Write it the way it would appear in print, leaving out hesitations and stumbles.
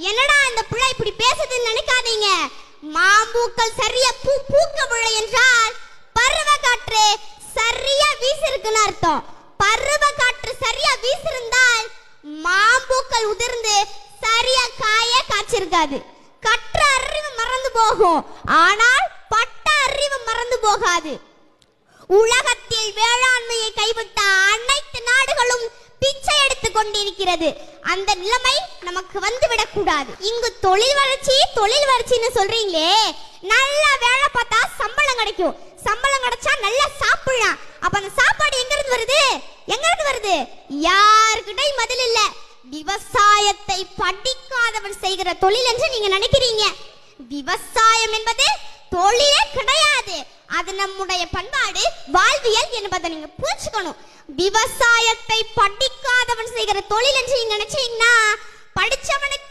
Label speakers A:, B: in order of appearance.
A: என்னடா இந்த பிள்ளை இப்படி பேசுதுன்னு நினைக்காதீங்க. மாம்பூக்கள் சரியா பூக்கவில்லை என்றால் பருவ காற்று சரியா வீசிருக்குன்னு அர்த்தம். பருவ காற்று சரியா வீசிருந்தால் மாம்பூக்கள் உதிர்ந்து சரியா காய்ச்சிருக்காது. கற்ற அறிவு மறந்து போகும், ஆனால் பட்ட அறிவு மறந்து போகாது. உலகத்தில் வேளாண்மையை கைவிட்ட அனைத்து நாடுகளும் பிச்சை எடுத்துக் கொண்டிருக்கிறது. அந்த நிலைமை நமக்கு வந்துவிடக் கூடாது. இங்கு தொழில் வளர்ச்சின்னு சொல்றீங்களே, நல்லா வேலை பார்த்தா சம்பளம் கிடைக்கும். சம்பளம் கிடைச்சா நல்லா சாப்பிடலாம். அப்ப அந்த சாப்பாடு எங்க இருந்து வருது? யாருக்கிட்டையும் பதில் இல்ல. விவசாயத்தை படிக்காதவன் செய்கிற தொழில் என்று நீங்க நினைக்கிறீங்க. விவசாயம் என்பது தொழிலே கிடையாது. அது நம்முடைய பண்பாடு, வாழ்வியல் என்பதை நீங்க புரிஞ்சுக்கணும். விவசாயத்தை படிக்காதவன் செய்கிற தொழில் என்று நீங்க நினைச்சீங்கன்னா படிச்சவனுக்கு